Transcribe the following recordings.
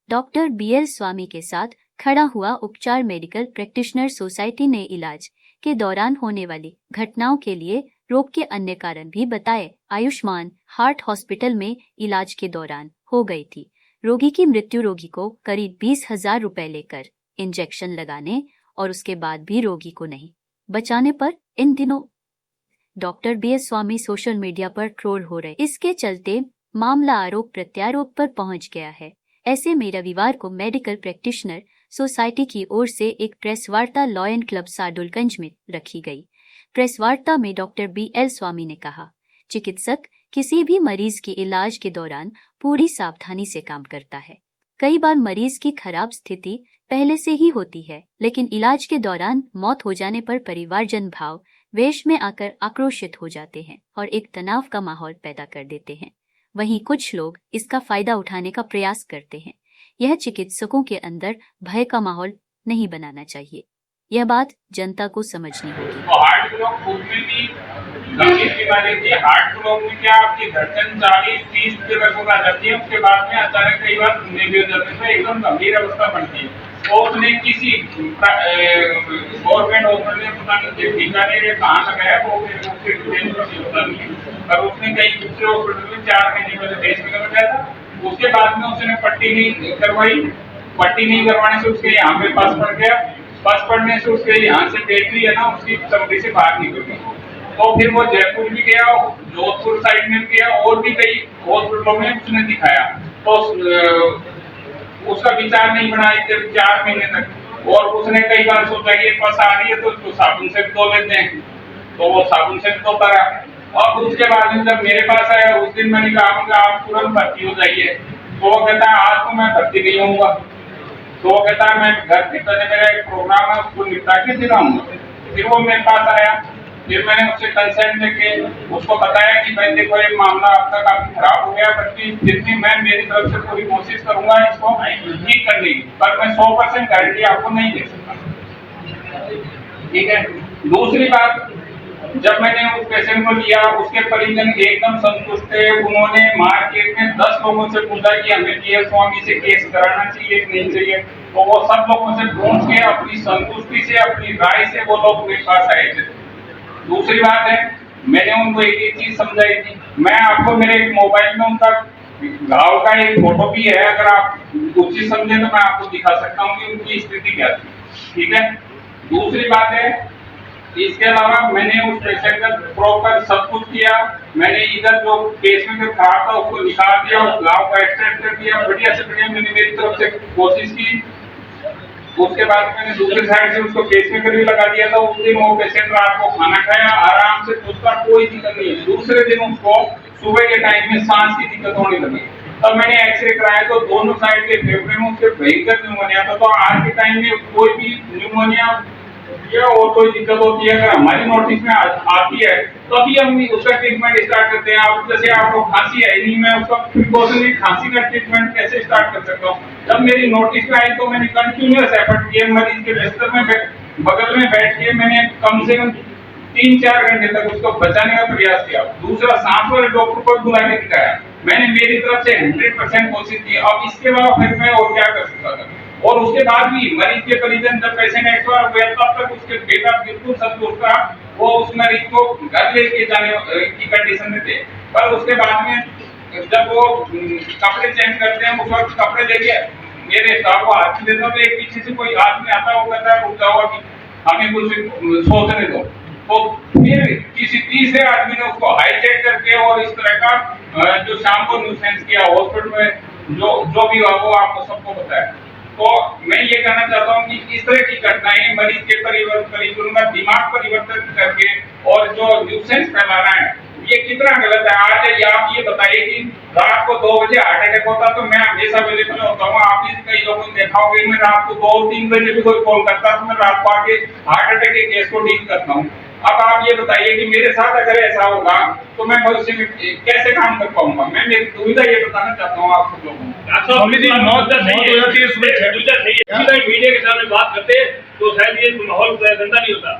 Doctor BL स्वामी के साथ खड़ा हुआ उपचार। मेडिकल प्रैक्टिशनर सोसाइटी ने इलाज के दौरान होने वाली घटनाओं के लिए रोग के अन्य कारण भी बताए। आयुष्मान हार्ट हॉस्पिटल में इलाज के दौरान हो गई थी रोगी की मृत्यु। रोगी को करीब 20,000 रुपए लेकर इंजेक्शन लगाने और उसके बाद भी रोगी को नहीं बचाने पर इन दिनों डॉक्टर BL स्वामी सोशल मीडिया पर ट्रोल हो रहे। इसके चलते मामला आरोप प्रत्यारोप पर पहुंच गया है। ऐसे में रविवार को मेडिकल प्रैक्टिशनर सोसाइटी की ओर से एक प्रेस वार्ता लॉयन क्लब सादुलगंज में रखी गई। प्रेस वार्ता में डॉक्टर BL स्वामी ने कहा, चिकित्सक किसी भी मरीज के इलाज के दौरान पूरी सावधानी से काम करता है। कई बार मरीज की खराब स्थिति पहले से ही होती है, लेकिन इलाज के दौरान मौत हो जाने पर परिवारजन भाव वेश में आकर आक्रोशित हो जाते हैं और एक तनाव का माहौल पैदा कर देते हैं। वहीं कुछ लोग इसका फायदा उठाने का प्रयास करते हैं। यह चिकित्सकों के अंदर भय का माहौल नहीं बनाना चाहिए। यह बात जनता को समझनी होगी। तो हार्ट ब्लॉक खुद में भी गंभीर बीमारी थी। हार्ट ब्लॉक में क्या आपकी धड़कन 40-30 के लगभग आ जाती है, उसके बाद में अचानक कई बार सुनने भी हो जाते हैं, एकदम गंभीर अवस्था बनती है। तो उसने किसी गवर्नमेंट हॉस्पिटल में पता नहीं बीकानेर या कहाँ लगाया, वो होता नहीं है, और उसने कई दूसरे हॉस्पिटल में 4 महीने पहले देश में लगाया था। उसके बाद में उसने पट्टी नहीं करवाई। पट्टी नहीं करवाने से उसके यहाँ पे पास पड़ गया। पास पड़ने से उसके यहाँ से बैटरी है ना, उसकी चमड़ी से बाहर निकल गई। तो फिर वो जयपुर भी गया, जोधपुर साइड में भी गया, और भी कई हॉस्पिटलों में उसने दिखाया। तो उसका विचार नहीं बना 4 महीने तक। और उसने कई बार सोचा कि पास आ रही है तो उसको साबुन से धो लेते हैं, तो वो साबुन से धोता रहा। और उसके बाद में जब मेरे पास आया, उस दिन मैंने कहा आप तुरंत भर्ती हो जाइए। तो वो कहता है आज तो मैं भर्ती नहीं होऊंगा। तो वो कहता है मैं घर के तरह मेरा एक प्रोग्राम है, उसको निपटा के फिर आऊंगा। फिर वो मेरे पास आया। फिर मैंने उससे कंसेंट लेके उसको बताया कि भाई देखो ये मामला आपका काफी खराब हो गया, बल्कि फिर भी मैं मेरी तरफ से पूरी कोशिश करूंगा इसको ठीक करने की, पर मैं 100% गारंटी आपको नहीं दे सकता। ठीक है। दूसरी बात, जब मैंने उस पेशेंट को लिया, उसके परिजन एकदम संतुष्ट थे। उन्होंने मार्केट में 10 लोगों से पूछा कि हमें BL स्वामी से केस कराना चाहिए कि नहीं चाहिए, तो वो सब लोगों से पूछ के अपनी संतुष्टि से, अपनी राय से वो लोग मेरे पास आए थे। दूसरी बात है, मैंने उनको एक चीज समझाई थी। मैं आपको मेरे एक मोबाइल में उनका घाव का एक फोटो भी है, अगर आप उचित समझे तो मैं आपको दिखा सकता हूँ कि उनकी स्थिति क्या थी। ठीक है। दूसरी बात है, इसके अलावा मैंने उस पेशेंट का प्रॉपर सब कुछ किया। मैंने इधर जो पेशमेकर खराब था उसको निकाल दिया, उस घाव का एक्सट्रैक्ट कर दिया, बढ़िया से बढ़िया मैंने मेरी तरफ से कोशिश की। उसके बाद मैंने दूसरी साइड से उसको पेसमेकर भी लगा दिया था। उस दिन वो पेशेंट रात को खाना खाया आराम से, उसका कोई दिक्कत नहीं है। दूसरे दिन उसको सुबह के टाइम में सांस की दिक्कत होने लगी। तब मैंने एक्सरे कराया तो दोनों साइड के फेफड़े में उसके भयंकर न्यूमोनिया था। तो आज के टाइम में कोई भी न्यूमोनिया या और कोई दिक्कत होती है, अगर हमारी नोटिस में आती है तो अभी हम उसका ट्रीटमेंट स्टार्ट करते हैं। आप जैसे आपको खांसी है नहीं, मैं उसका प्रिकॉशनरी खांसी का ट्रीटमेंट कैसे स्टार्ट कर सकता हूँ। जब मेरी नोटिस में आई तो मैंने कंटिन्यूअस एफर्ट किया। मरीज के बिस्तर में बगल में बैठ के मैंने कम से कम 3-4 घंटे तक उसको बचाने का प्रयास किया। दूसरा, सांस वाले डॉक्टर को बुला के दिखाया। मैंने मेरी तरफ से 100% कोशिश की। अब इसके बाद फिर मैं और क्या कर सकता था। और उसके बाद भी मरीज के परिजन जब पेशेंट एक्सपायर हो गया तब तक उसके बेटा बिल्कुल संतुष्ट था। वो उस मरीज को घर लेके जाने की कंडीशन में थे। पर उसके बाद में जब वो कपड़े चेंज करते हैं, उस वक्त कपड़े लेके मेरे स्टाफ को हाथ में देता तो एक पीछे से कोई आदमी आता है, वो कहता है रुक जाओ अभी हमें कुछ सोचने दो। तो फिर किसी तीसरे आदमी ने उसको हाईजैक करके और इस तरह का जो शाम को न्यूसेंस किया हॉस्पिटल में, जो भी हुआ वो आपको सबको पता है। तो मैं ये कहना चाहता हूँ कि इस तरह की घटनाएं मरीज के परिजनों का दिमाग परिवर्तन करके और जो न्यूसेंस फैलाना है, ये कितना गलत है। आज आप ये बताइए कि रात को 2 बजे हार्ट अटैक होता तो मैं हमेशा अवेलेबल होता हूँ। आप भी कई लोगों ने देखा होगा, मैं रात को 2-3 बजे भी कोई कॉल करता तो मैं रात को आके हार्ट अटैक के केस को डील करता हूँ। अब आप ये बताइए कि मेरे साथ अगर ऐसा होगा तो मैं भविष्य में कैसे काम कर पाऊंगा। मैं मेरी दुविधा ये बताना चाहता हूँ आप सब लोगों को। मीडिया के सामने बात करते तो शायद ये माहौल गंदा नहीं होता।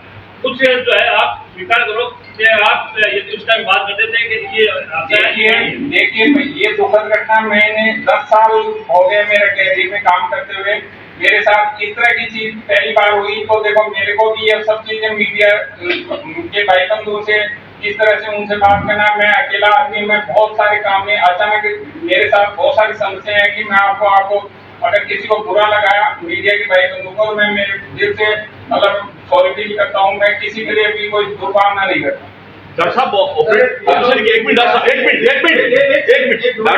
कुछ जो है आप स्वीकार करो कि आप यदि उस टाइम बात करते थे कि ये देखिए ये दुखद घटना, मैंने 10 साल हो गए मेरे कैरियर में काम करते हुए, मेरे साथ इस तरह की चीज पहली बार हुई। तो देखो मेरे को भी ये सब चीजें मीडिया के भाई बंधुओं से किस तरह से उनसे बात करना, मैं अकेला आदमी, मैं बहुत सारे काम में अचानक मेरे साथ बहुत सारी समस्या है कि मैं आपको अगर किसी को बुरा लगा मीडिया के भाई बंधु को, मैं मेरे दिल से मतलब सॉरी फील करता हूँ। मैं किसी के लिए भी कोई दुर्भावना नहीं करता। डॉक्टर साहब ऑपरेट एक मिनट डॉक्टर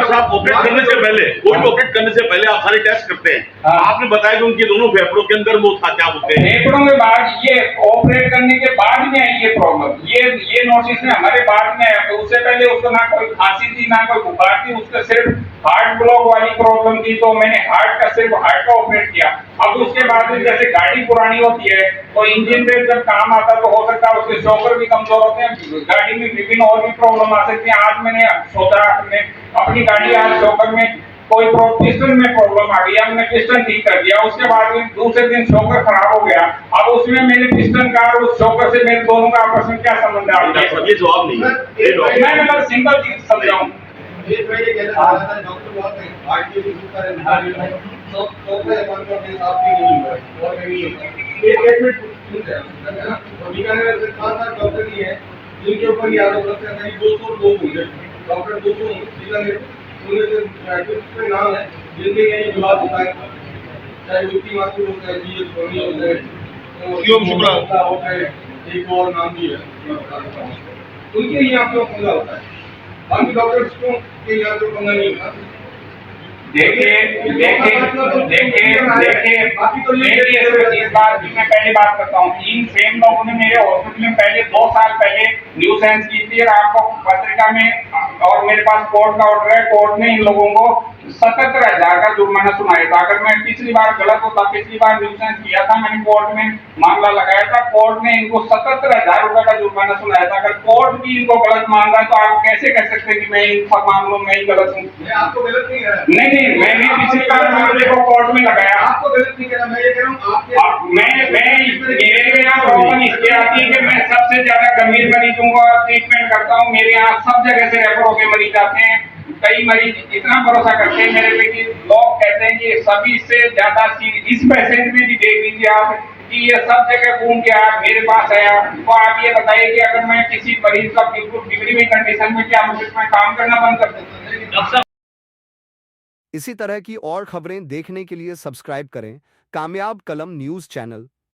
साहब ऑपरेट करने से पहले कोई भी ऑपरेट करने से पहले आप सारे टेस्ट करते हैं। हाँ। आपने बताया कि उनके दोनों फेफड़ों के अंदर वो था, क्या बोलते हैं, फेफड़ों के बाद ये ऑपरेट करने के बाद में आई ये प्रॉब्लम, ये नोटिस में हमारे बाद में आया। तो उससे पहले उसको ना कोई खांसी थी ना कोई बुखार थी, उसका सिर्फ हार्ट ब्लॉक वाली प्रॉब्लम थी। तो मैंने सिर्फ हार्ट का ऑपरेट किया। अब उसके बाद में जैसे गाड़ी पुरानी होती है तो इंजन पे जब काम आता तो हो सकता है उसके शॉकर भी कमजोर होते हैं, गाड़ी में विभिन्न और भी प्रॉब्लम आ सकती है। आज मैंने सोचा अपनी गाड़ी आज शॉकर में कोई पिस्टन में प्रॉब्लम आ गई, हमने पिस्टन ठीक कर दिया। उसके बाद में दूसरे दिन शॉकर खराब हो गया। अब उसमें मेरे पिस्टन का और उस शॉकर से मेरे दोनों का आपस में क्या संबंध है? ये जवाब नहीं है। मैं मतलब सिंपल चीज समझाऊं। जिनके ऊपर ये आरोप लगता है 200 लोग होंगे, डॉक्टर 200 होंगे, उनके नाम है जिनके ये विवाद होता है, चाहे उसकी मातृ होता है, जी सोनी होता है, एक और नाम भी है, उनके यहाँ पे पंगा होता है। बाकी डॉक्टर्स को के यहाँ पे पंगा नहीं होता। देखिए इस बात की मैं पहली बात करता हूँ। इन सेम लोगों ने मेरे हॉस्पिटल में पहले 2 साल पहले न्यूसेंस की थी और आपको पत्रिका में, और मेरे पास कोर्ट का ऑर्डर है, कोर्ट ने इन लोगों को 77,000 का जुर्माना सुनाया था। अगर मैं पिछली बार गलत होता, पिछली बार न्यूसेंस किया था, मैंने कोर्ट में मामला लगाया था, कोर्ट ने इनको 77,000 रुपए का जुर्माना सुनाया था। अगर कोर्ट भी इनको गलत मान रहा है तो आप कैसे कह सकते हैं कि मैं इन सब मामलों में ही गलत हूँ? आपको गलत नहीं है। नहीं, मैंने पिछली बार मामले को कोर्ट में लगाया। आपको गलत नहीं कह रहा, मैं ये कह रहा हूँ मेरे यहाँ प्रॉब्लम इसलिए आती है कि मैं सबसे ज्यादा गंभीर मरीजों का ट्रीटमेंट करता हूँ। मेरे यहाँ सब जगह से रेफर होकर मरीज आते हैं। कई मरीज इतना भरोसा करते हैं मेरे पे कि लोग कहते हैं कि सभी से ज्यादा इस पेशेंट में भी देख लीजिए आप कि ये सब जगह घूम के आप मेरे पास आया। तो आप ये बताइए कि अगर मैं किसी मरीज का बिल्कुल बिगड़ी हुई कंडीशन में क्या मुझे काम करना बंद कर सकता? इसी तरह की और खबरें देखने के लिए सब्सक्राइब करें कामयाब कलम न्यूज़ चैनल।